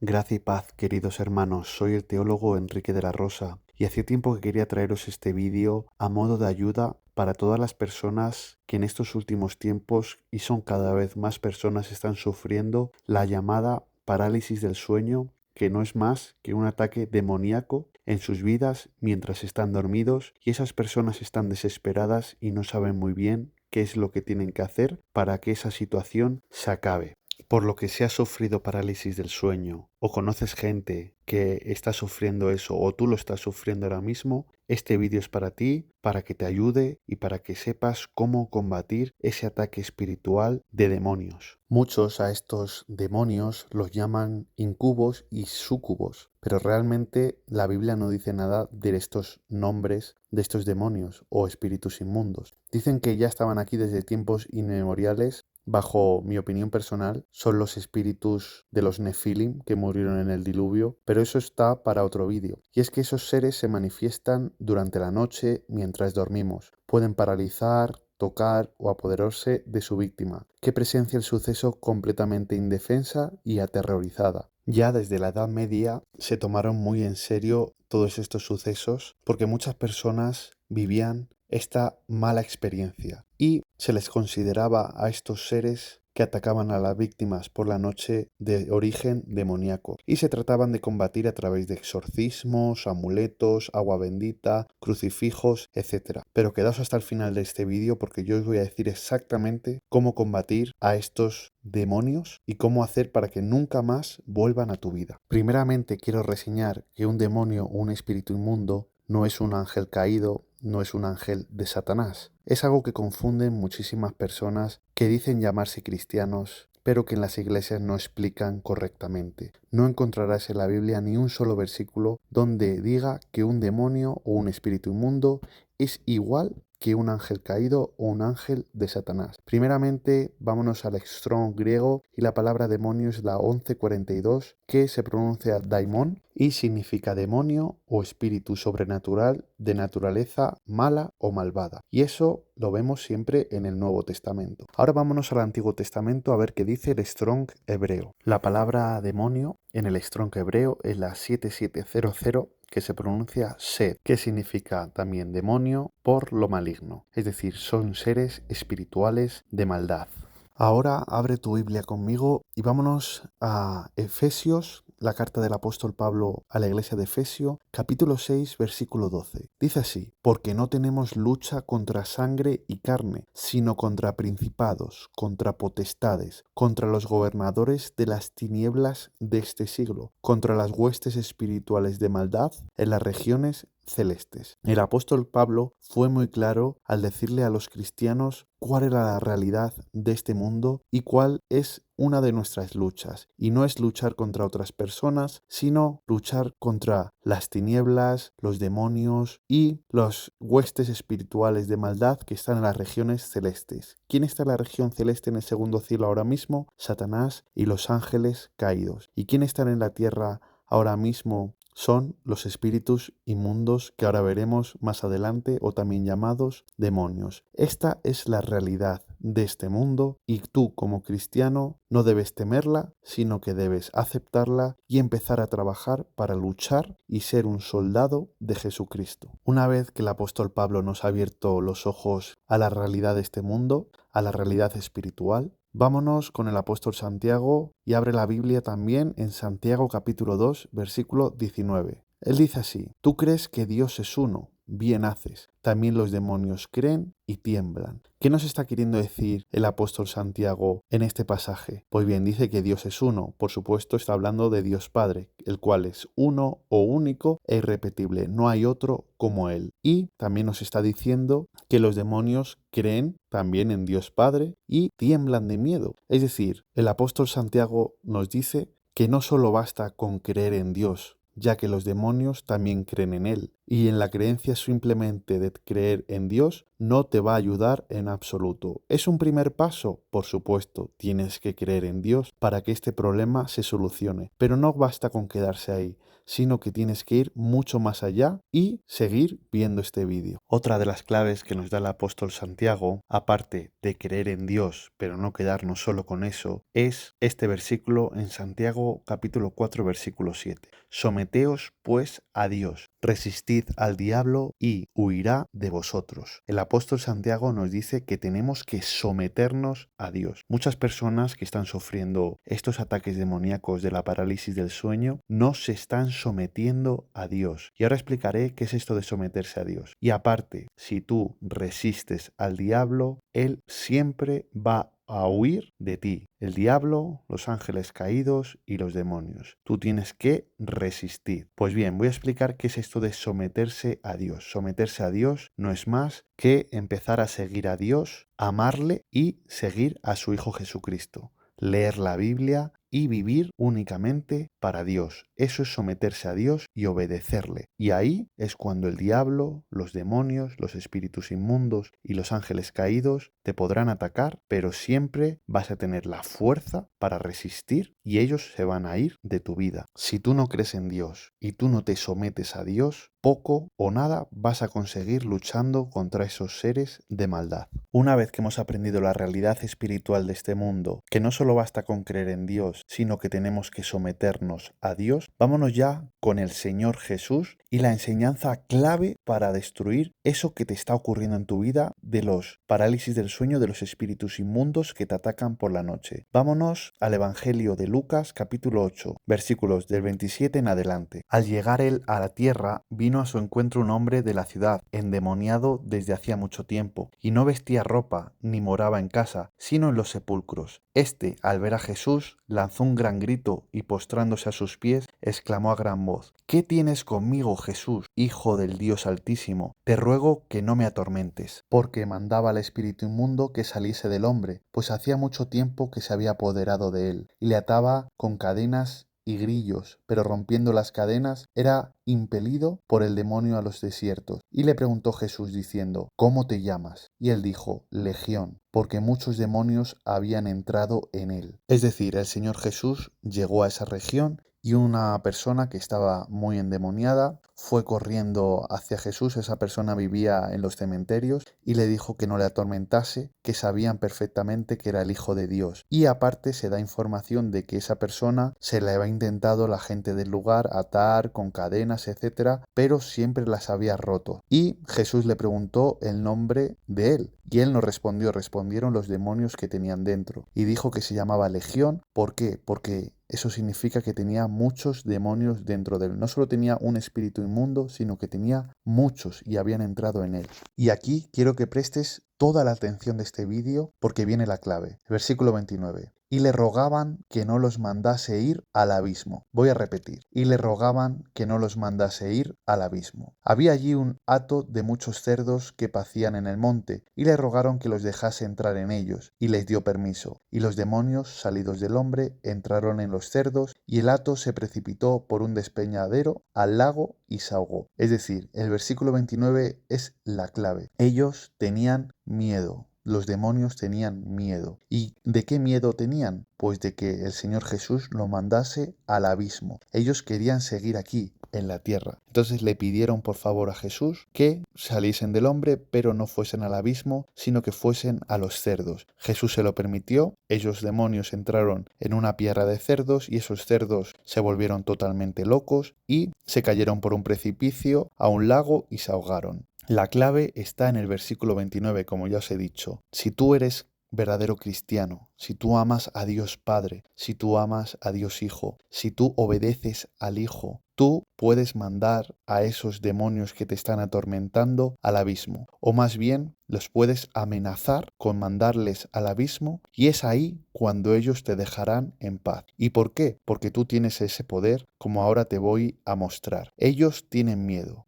Gracia y paz, queridos hermanos, soy el teólogo Enrique de la Rosa y hacía tiempo que quería traeros este vídeo a modo de ayuda para todas las personas que en estos últimos tiempos, y son cada vez más personas, están sufriendo la llamada parálisis del sueño, que no es más que un ataque demoníaco en sus vidas mientras están dormidos, y esas personas están desesperadas y no saben muy bien qué es lo que tienen que hacer para que esa situación se acabe. Por lo que si has sufrido parálisis del sueño o conoces gente que está sufriendo eso o tú lo estás sufriendo ahora mismo, este vídeo es para ti, para que te ayude y para que sepas cómo combatir ese ataque espiritual de demonios. Muchos a estos demonios los llaman incubos y súcubos, pero realmente la Biblia no dice nada de estos nombres de estos demonios o espíritus inmundos. Dicen que ya estaban aquí desde tiempos inmemoriales. Bajo mi opinión personal, son los espíritus de los Nefilim que murieron en el diluvio, pero eso está para otro vídeo. Y es que esos seres se manifiestan durante la noche mientras dormimos. Pueden paralizar, tocar o apoderarse de su víctima, que presencia el suceso completamente indefensa y aterrorizada. Ya desde la Edad Media se tomaron muy en serio todos estos sucesos porque muchas personas vivían esta mala experiencia y se les consideraba a estos seres que atacaban a las víctimas por la noche de origen demoníaco y se trataban de combatir a través de exorcismos, amuletos, agua bendita, crucifijos, etc. Pero quedaos hasta el final de este vídeo porque yo os voy a decir exactamente cómo combatir a estos demonios y cómo hacer para que nunca más vuelvan a tu vida. Primeramente quiero reseñar que un demonio o un espíritu inmundo no es un ángel caído, no es un ángel de Satanás. Es algo que confunden muchísimas personas que dicen llamarse cristianos, pero que en las iglesias no explican correctamente. No encontrarás en la Biblia ni un solo versículo donde diga que un demonio o un espíritu inmundo es igual que un ángel caído o un ángel de Satanás. Primeramente, vámonos al Strong griego y la palabra demonio es la 1142, que se pronuncia daimon y significa demonio o espíritu sobrenatural de naturaleza mala o malvada. Y eso lo vemos siempre en el Nuevo Testamento. Ahora vámonos al Antiguo Testamento a ver qué dice el Strong hebreo. La palabra demonio en el Strong hebreo es la 7700, que se pronuncia sed, que significa también demonio por lo maligno. Es decir, son seres espirituales de maldad. Ahora abre tu Biblia conmigo y vámonos a Efesios, la carta del apóstol Pablo a la iglesia de Efesio, capítulo 6, versículo 12. Dice así: porque no tenemos lucha contra sangre y carne, sino contra principados, contra potestades, contra los gobernadores de las tinieblas de este siglo, contra las huestes espirituales de maldad en las regiones celestes. El apóstol Pablo fue muy claro al decirle a los cristianos cuál era la realidad de este mundo y cuál es una de nuestras luchas. Y no es luchar contra otras personas, sino luchar contra las tinieblas, los demonios y los huestes espirituales de maldad que están en las regiones celestes. ¿Quién está en la región celeste en el segundo cielo ahora mismo? Satanás y los ángeles caídos. ¿Y quién está en la tierra ahora mismo? Son los espíritus inmundos que ahora veremos más adelante, o también llamados demonios. Esta es la realidad de este mundo y tú como cristiano no debes temerla, sino que debes aceptarla y empezar a trabajar para luchar y ser un soldado de Jesucristo. Una vez que el apóstol Pablo nos ha abierto los ojos a la realidad de este mundo, a la realidad espiritual, vámonos con el apóstol Santiago y abre la Biblia también en Santiago capítulo 2, versículo 19. Él dice así: tú crees que Dios es uno, bien haces. También los demonios creen y tiemblan. ¿Qué nos está queriendo decir el apóstol Santiago en este pasaje? Pues bien, dice que Dios es uno. Por supuesto, está hablando de Dios Padre, el cual es uno o único e irrepetible. No hay otro como Él. Y también nos está diciendo que los demonios creen también en Dios Padre y tiemblan de miedo. Es decir, el apóstol Santiago nos dice que no solo basta con creer en Dios, ya que los demonios también creen en Él. Y en la creencia simplemente de creer en Dios no te va a ayudar en absoluto. ¿Es un primer paso? Por supuesto, tienes que creer en Dios para que este problema se solucione. Pero no basta con quedarse ahí, sino que tienes que ir mucho más allá y seguir viendo este vídeo. Otra de las claves que nos da el apóstol Santiago, aparte de creer en Dios, pero no quedarnos solo con eso, es este versículo en Santiago capítulo 4, versículo 7. Someteos pues a Dios, resistid al diablo y huirá de vosotros. El apóstol Santiago nos dice que tenemos que someternos a Dios. Muchas personas que están sufriendo estos ataques demoníacos de la parálisis del sueño no se están sometiendo a Dios. Y ahora explicaré qué es esto de someterse a Dios. Y aparte, si tú resistes al diablo, él siempre va a huir de ti. El diablo, los ángeles caídos y los demonios. Tú tienes que resistir. Pues bien, voy a explicar qué es esto de someterse a Dios. Someterse a Dios no es más que empezar a seguir a Dios, amarle y seguir a su Hijo Jesucristo. Leer la Biblia y vivir únicamente para Dios. Eso es someterse a Dios y obedecerle. Y ahí es cuando el diablo, los demonios, los espíritus inmundos y los ángeles caídos te podrán atacar, pero siempre vas a tener la fuerza para resistir y ellos se van a ir de tu vida. Si tú no crees en Dios y tú no te sometes a Dios, poco o nada vas a conseguir luchando contra esos seres de maldad. Una vez que hemos aprendido la realidad espiritual de este mundo, que no solo basta con creer en Dios, sino que tenemos que someternos a Dios, vámonos ya con el Señor Jesús y la enseñanza clave para destruir eso que te está ocurriendo en tu vida de los parálisis del sueño, de los espíritus inmundos que te atacan por la noche. Vámonos al Evangelio de Lucas capítulo 8, versículos del 27 en adelante. Al llegar él a la tierra, vino a su encuentro un hombre de la ciudad, endemoniado desde hacía mucho tiempo, y no vestía ropa, ni moraba en casa, sino en los sepulcros. Este, al ver a Jesús, lanzó un gran grito y postrándose a sus pies, exclamó a gran voz: ¿Qué tienes conmigo, Jesús, Hijo del Dios Altísimo? Te ruego que no me atormentes. Porque mandaba al espíritu inmundo que saliese del hombre, pues hacía mucho tiempo que se había apoderado de él, y le ataba con cadenas y grillos, pero rompiendo las cadenas era impelido por el demonio a los desiertos. Y le preguntó Jesús diciendo: ¿Cómo te llamas? Y él dijo: Legión, porque muchos demonios habían entrado en él. Es decir, el Señor Jesús llegó a esa región y una persona que estaba muy endemoniada fue corriendo hacia Jesús. Esa persona vivía en los cementerios y le dijo que no le atormentase, que sabían perfectamente que era el Hijo de Dios. Y aparte se da información de que esa persona se le había intentado la gente del lugar atar con cadenas, etcétera, pero siempre las había roto. Y Jesús le preguntó el nombre de él. Y él no respondió, respondieron los demonios que tenían dentro. Y dijo que se llamaba Legión. ¿Por qué? Porque eso significa que tenía muchos demonios dentro de él. No solo tenía un espíritu inmundo, sino que tenía muchos y habían entrado en él. Y aquí quiero que prestes toda la atención de este vídeo porque viene la clave. Versículo 29. Y le rogaban que no los mandase ir al abismo. Voy a repetir. Y le rogaban que no los mandase ir al abismo. Había allí un hato de muchos cerdos que pacían en el monte, y le rogaron que los dejase entrar en ellos, y les dio permiso. Y los demonios, salidos del hombre, entraron en los cerdos, y el hato se precipitó por un despeñadero al lago y se ahogó. Es decir, el versículo 29 es la clave. Ellos tenían miedo. Los demonios tenían miedo. ¿Y de qué miedo tenían? Pues de que el Señor Jesús lo mandase al abismo. Ellos querían seguir aquí, en la tierra. Entonces le pidieron por favor a Jesús que saliesen del hombre, pero no fuesen al abismo, sino que fuesen a los cerdos. Jesús se lo permitió. Ellos demonios entraron en una piara de cerdos y esos cerdos se volvieron totalmente locos y se cayeron por un precipicio a un lago y se ahogaron. La clave está en el versículo 29, como ya os he dicho. Si tú eres verdadero cristiano, si tú amas a Dios Padre, si tú amas a Dios Hijo, si tú obedeces al Hijo, tú puedes mandar a esos demonios que te están atormentando al abismo, o más bien los puedes amenazar con mandarles al abismo y es ahí cuando ellos te dejarán en paz. ¿Y por qué? Porque tú tienes ese poder, como ahora te voy a mostrar. Ellos tienen miedo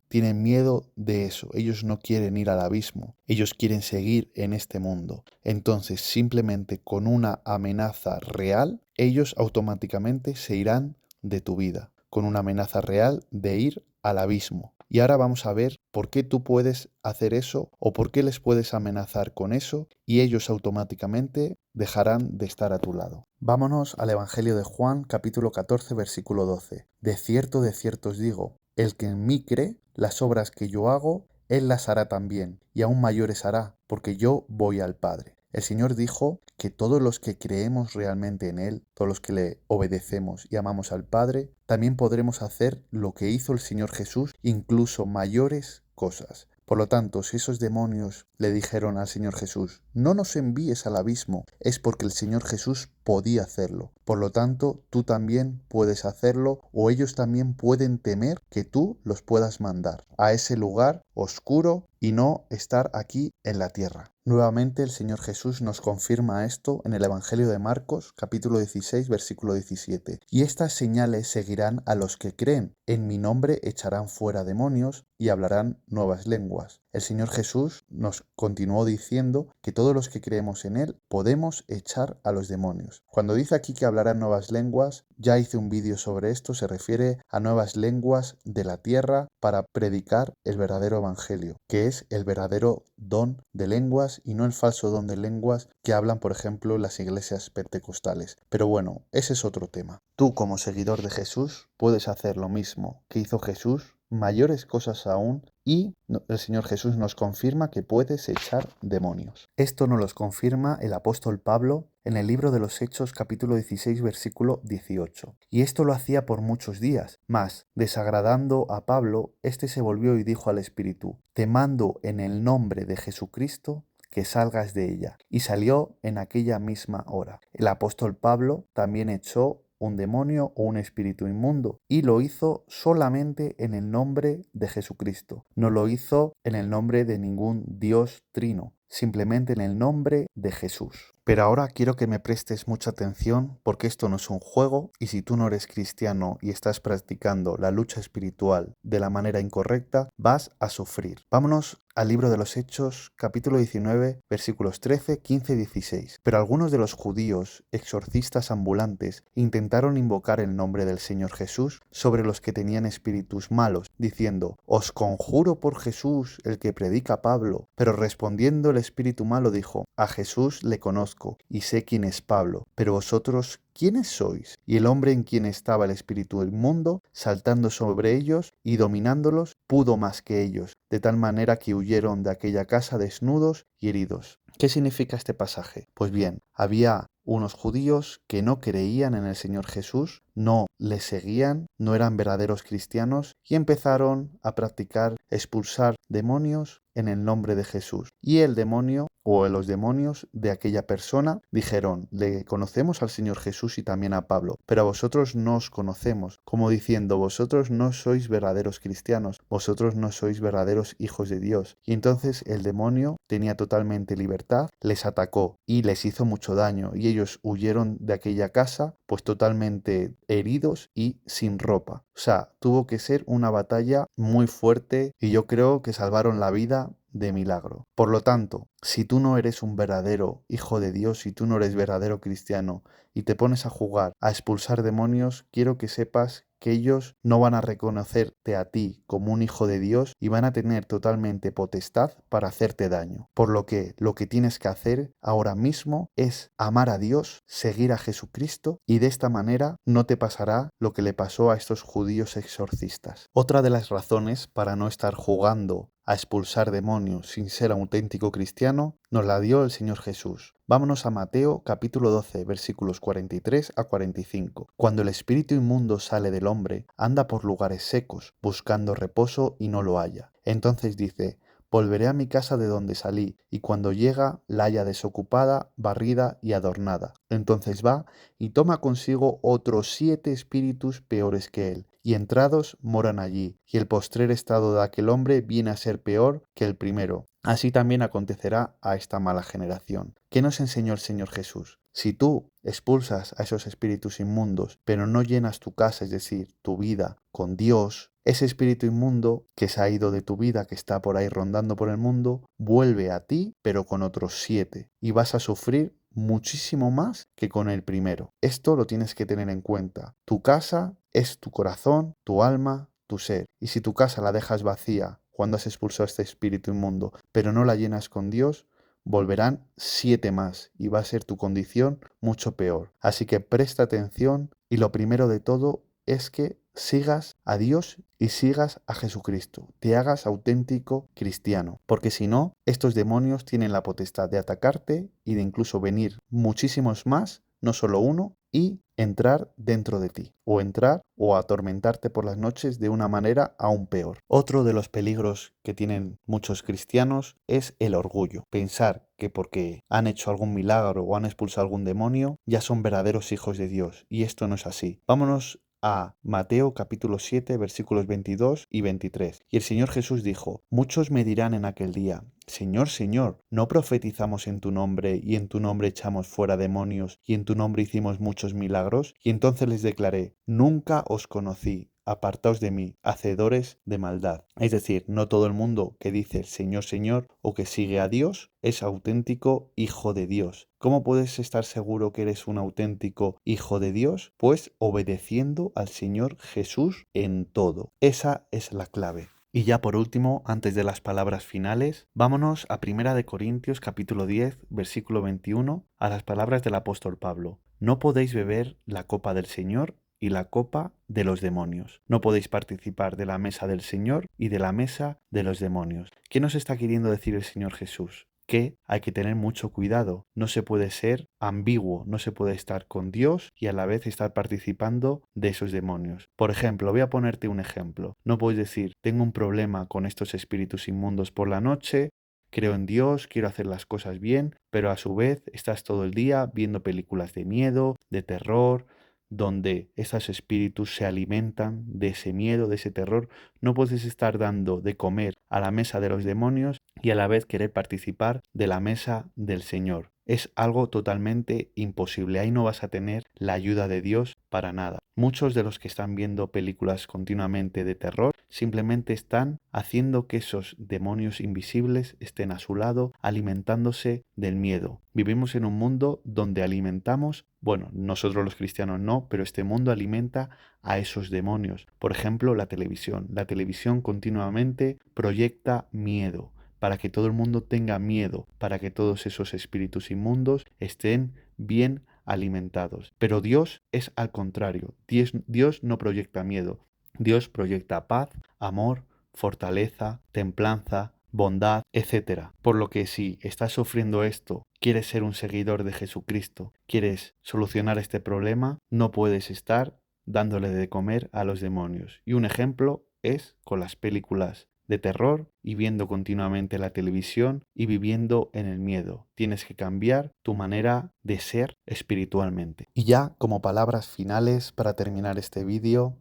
de eso. Ellos no quieren ir al abismo, ellos quieren seguir en este mundo. Entonces, simplemente con una amenaza real, ellos automáticamente se irán de tu vida, con una amenaza real de ir al abismo. Y ahora vamos a ver por qué tú puedes hacer eso o por qué les puedes amenazar con eso y ellos automáticamente dejarán de estar a tu lado. Vámonos al Evangelio de Juan, capítulo 14, versículo 12. De cierto os digo, el que en mí cree, las obras que yo hago, él las hará también, y aún mayores hará, porque yo voy al Padre. El Señor dijo que todos los que creemos realmente en Él, todos los que le obedecemos y amamos al Padre, también podremos hacer lo que hizo el Señor Jesús, incluso mayores cosas. Por lo tanto, si esos demonios le dijeron al Señor Jesús, no nos envíes al abismo, es porque el Señor Jesús podía hacerlo. Por lo tanto, tú también puedes hacerlo o ellos también pueden temer que tú los puedas mandar a ese lugar oscuro y no estar aquí en la tierra. Nuevamente el Señor Jesús nos confirma esto en el Evangelio de Marcos, capítulo 16, versículo 17. Y estas señales seguirán a los que creen. En mi nombre echarán fuera demonios y hablarán nuevas lenguas. El Señor Jesús nos continuó diciendo que todos los que creemos en Él podemos echar a los demonios. Cuando dice aquí que hablarán nuevas lenguas, ya hice un vídeo sobre esto, se refiere a nuevas lenguas de la tierra para predicar el verdadero evangelio, que es el verdadero don de lenguas y no el falso don de lenguas que hablan, por ejemplo, las iglesias pentecostales. Pero bueno, ese es otro tema. Tú, como seguidor de Jesús, puedes hacer lo mismo que hizo Jesús, mayores cosas aún, y el Señor Jesús nos confirma que puedes echar demonios. Esto nos lo confirma el apóstol Pablo en el libro de los Hechos, capítulo 16, versículo 18. Y esto lo hacía por muchos días, mas, desagradando a Pablo, éste se volvió y dijo al Espíritu, te mando en el nombre de Jesucristo, que salgas de ella. Y salió en aquella misma hora. El apóstol Pablo también echó un demonio o un espíritu inmundo y lo hizo solamente en el nombre de Jesucristo. No lo hizo en el nombre de ningún Dios trino, simplemente en el nombre de Jesús. Pero ahora quiero que me prestes mucha atención porque esto no es un juego y si tú no eres cristiano y estás practicando la lucha espiritual de la manera incorrecta, vas a sufrir. Vámonos al libro de los Hechos, capítulo 19, versículos 13, 15 y 16. Pero algunos de los judíos, exorcistas ambulantes, intentaron invocar el nombre del Señor Jesús sobre los que tenían espíritus malos, diciendo, os conjuro por Jesús, el que predica Pablo. Pero respondiendo el espíritu malo dijo, a Jesús le conozco y sé quién es Pablo, pero vosotros, ¿quiénes sois? Y el hombre en quien estaba el espíritu inmundo, saltando sobre ellos y dominándolos, pudo más que ellos, de tal manera que huyeron de aquella casa desnudos y heridos. ¿Qué significa este pasaje? Pues bien, había unos judíos que no creían en el Señor Jesús, no le seguían, no eran verdaderos cristianos y empezaron a practicar expulsar demonios en el nombre de Jesús. Y el demonio o los demonios de aquella persona dijeron, le conocemos al Señor Jesús y también a Pablo, pero a vosotros no os conocemos, como diciendo, vosotros no sois verdaderos cristianos, vosotros no sois verdaderos hijos de Dios. Y entonces el demonio tenía totalmente libertad, les atacó y les hizo mucho daño y ellos huyeron de aquella casa pues totalmente heridos y sin ropa. O sea, tuvo que ser una batalla muy fuerte y yo creo que salvaron la vida de milagro. Por lo tanto, si tú no eres un verdadero hijo de Dios, si tú no eres verdadero cristiano y te pones a jugar, a expulsar demonios, quiero que sepas que ellos no van a reconocerte a ti como un hijo de Dios y van a tener totalmente potestad para hacerte daño. Por lo que tienes que hacer ahora mismo es amar a Dios, seguir a Jesucristo y de esta manera no te pasará lo que le pasó a estos judíos exorcistas. Otra de las razones para no estar jugando a expulsar demonios sin ser auténtico cristiano, nos la dio el Señor Jesús. Vámonos a Mateo capítulo 12, versículos 43 a 45. Cuando el espíritu inmundo sale del hombre, anda por lugares secos, buscando reposo y no lo halla. Entonces dice, volveré a mi casa de donde salí, y cuando llega la halla desocupada, barrida y adornada. Entonces va y toma consigo otros 7 espíritus peores que él, y entrados moran allí, y el postrer estado de aquel hombre viene a ser peor que el primero. Así también acontecerá a esta mala generación. ¿Qué nos enseñó el Señor Jesús? Si tú expulsas a esos espíritus inmundos, pero no llenas tu casa, es decir, tu vida, con Dios, ese espíritu inmundo que se ha ido de tu vida, que está por ahí rondando por el mundo, vuelve a ti, pero con otros 7, y vas a sufrir muchísimo más que con el primero. Esto lo tienes que tener en cuenta. Tu casa es tu corazón, tu alma, tu ser. Y si tu casa la dejas vacía cuando has expulsado a este espíritu inmundo, pero no la llenas con Dios, volverán 7 más y va a ser tu condición mucho peor. Así que presta atención y lo primero de todo es que sigas a Dios y sigas a Jesucristo, te hagas auténtico cristiano, porque si no, estos demonios tienen la potestad de atacarte y de incluso venir muchísimos más, no solo uno, y entrar dentro de ti, o entrar o atormentarte por las noches de una manera aún peor. Otro de los peligros que tienen muchos cristianos es el orgullo. Pensar que porque han hecho algún milagro o han expulsado algún demonio, ya son verdaderos hijos de Dios. Y esto no es así. Vámonos a Mateo capítulo 7 versículos 22 y 23. Y el Señor Jesús dijo: muchos me dirán en aquel día: Señor, Señor, ¿no profetizamos en tu nombre y en tu nombre echamos fuera demonios y en tu nombre hicimos muchos milagros? Y entonces les declaré: nunca os conocí. Apartaos de mí, hacedores de maldad. Es decir, no todo el mundo que dice Señor, Señor o que sigue a Dios es auténtico hijo de Dios. ¿Cómo puedes estar seguro que eres un auténtico hijo de Dios? Pues obedeciendo al Señor Jesús en todo. Esa es la clave. Y ya por último, antes de las palabras finales, vámonos a 1 Corintios capítulo 10, versículo 21, a las palabras del apóstol Pablo. No podéis beber la copa del Señor y la copa de los demonios. No podéis participar de la mesa del Señor y de la mesa de los demonios. ¿Qué nos está queriendo decir el Señor Jesús? Que hay que tener mucho cuidado, no se puede ser ambiguo, no se puede estar con Dios y a la vez estar participando de esos demonios. Por ejemplo, voy a ponerte un ejemplo. No puedes decir: tengo un problema con estos espíritus inmundos por la noche, creo en Dios, quiero hacer las cosas bien, pero a su vez estás todo el día viendo películas de miedo, de terror, donde esos espíritus se alimentan de ese miedo, de ese terror. No puedes estar dando de comer a la mesa de los demonios y a la vez querer participar de la mesa del Señor. Es algo totalmente imposible. Ahí no vas a tener la ayuda de Dios para nada. Muchos de los que están viendo películas continuamente de terror simplemente están haciendo que esos demonios invisibles estén a su lado, alimentándose del miedo. Vivimos en un mundo donde alimentamos, bueno, nosotros los cristianos no, pero este mundo alimenta a esos demonios. Por ejemplo, la televisión. La televisión continuamente proyecta miedo, para que todo el mundo tenga miedo, para que todos esos espíritus inmundos estén bien alimentados. Pero Dios es al contrario. Dios no proyecta miedo. Dios proyecta paz, amor, fortaleza, templanza, bondad, etc. Por lo que si estás sufriendo esto, quieres ser un seguidor de Jesucristo, quieres solucionar este problema, no puedes estar dándole de comer a los demonios. Y un ejemplo es con las películas de terror y viendo continuamente la televisión y viviendo en el miedo. Tienes que cambiar tu manera de ser espiritualmente. Y ya como palabras finales para terminar este vídeo,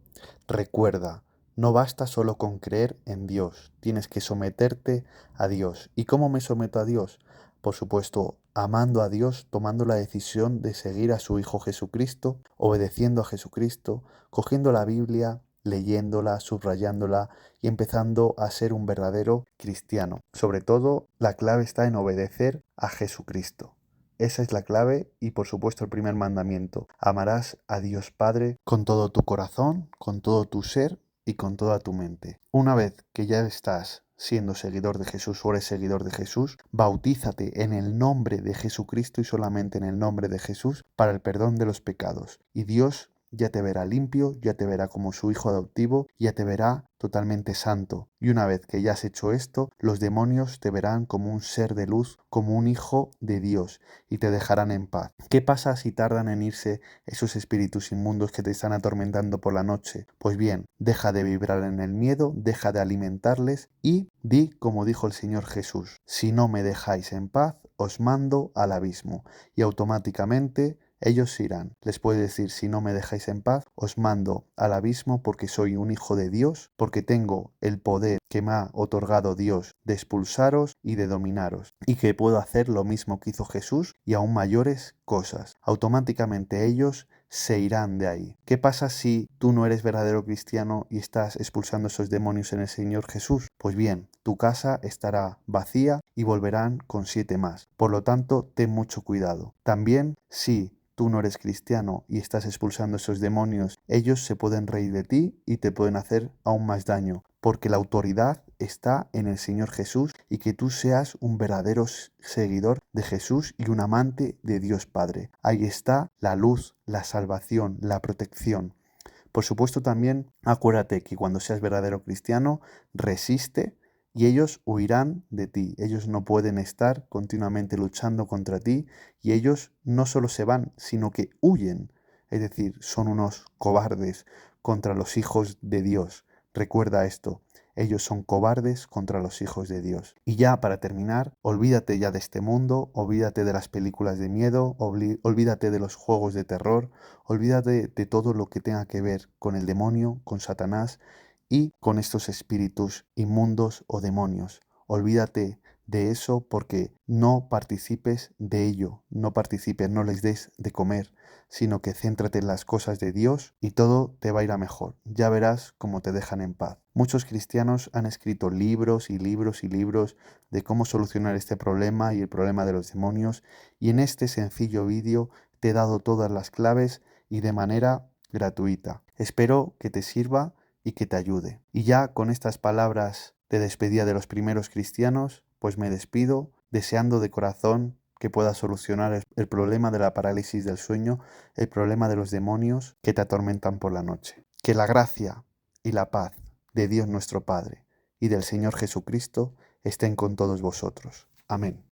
recuerda: no basta solo con creer en Dios, tienes que someterte a Dios. ¿Y cómo me someto a Dios? Por supuesto, amando a Dios, tomando la decisión de seguir a su Hijo Jesucristo, obedeciendo a Jesucristo, cogiendo la Biblia, leyéndola, subrayándola y empezando a ser un verdadero cristiano. Sobre todo, la clave está en obedecer a Jesucristo. Esa es la clave y por supuesto el primer mandamiento: amarás a Dios Padre con todo tu corazón, con todo tu ser y con toda tu mente. Una vez que ya estás siendo seguidor de Jesús o eres seguidor de Jesús, bautízate en el nombre de Jesucristo y solamente en el nombre de Jesús para el perdón de los pecados. Y Dios ya te verá limpio, ya te verá como su hijo adoptivo, ya te verá totalmente santo. Y una vez que ya has hecho esto, los demonios te verán como un ser de luz, como un hijo de Dios, y te dejarán en paz. ¿Qué pasa si tardan en irse esos espíritus inmundos que te están atormentando por la noche? Pues bien, deja de vibrar en el miedo, deja de alimentarles y di como dijo el Señor Jesús: si no me dejáis en paz, os mando al abismo. Y automáticamente ellos se irán. Les puede decir: si no me dejáis en paz, os mando al abismo, porque soy un hijo de Dios, porque tengo el poder que me ha otorgado Dios de expulsaros y de dominaros, y que puedo hacer lo mismo que hizo Jesús y aún mayores cosas. Automáticamente ellos se irán de ahí. ¿Qué pasa si tú no eres verdadero cristiano y estás expulsando esos demonios en el Señor Jesús? Pues bien, tu casa estará vacía y volverán con 7 más. Por lo tanto, ten mucho cuidado. También, si tú no eres cristiano y estás expulsando esos demonios, ellos se pueden reír de ti y te pueden hacer aún más daño, porque la autoridad está en el Señor Jesús y que tú seas un verdadero seguidor de Jesús y un amante de Dios Padre. Ahí está la luz, la salvación, la protección. Por supuesto también acuérdate que cuando seas verdadero cristiano, resiste y ellos huirán de ti. Ellos no pueden estar continuamente luchando contra ti y ellos no solo se van, sino que huyen. Es decir, son unos cobardes contra los hijos de Dios. Recuerda esto. Ellos son cobardes contra los hijos de Dios. Y ya para terminar, olvídate ya de este mundo, olvídate de las películas de miedo, olvídate de los juegos de terror, olvídate de todo lo que tenga que ver con el demonio, con Satanás y con estos espíritus inmundos o demonios. Olvídate de eso porque no participes de ello, no participes, no les des de comer, sino que céntrate en las cosas de Dios y todo te va a ir a mejor. Ya verás cómo te dejan en paz. Muchos cristianos han escrito libros y libros y libros de cómo solucionar este problema y el problema de los demonios, y en este sencillo vídeo te he dado todas las claves y de manera gratuita. Espero que te sirva y que te ayude. Y ya con estas palabras de despedida de los primeros cristianos, pues me despido deseando de corazón que puedas solucionar el problema de la parálisis del sueño, el problema de los demonios que te atormentan por la noche. Que la gracia y la paz de Dios nuestro Padre y del Señor Jesucristo estén con todos vosotros. Amén.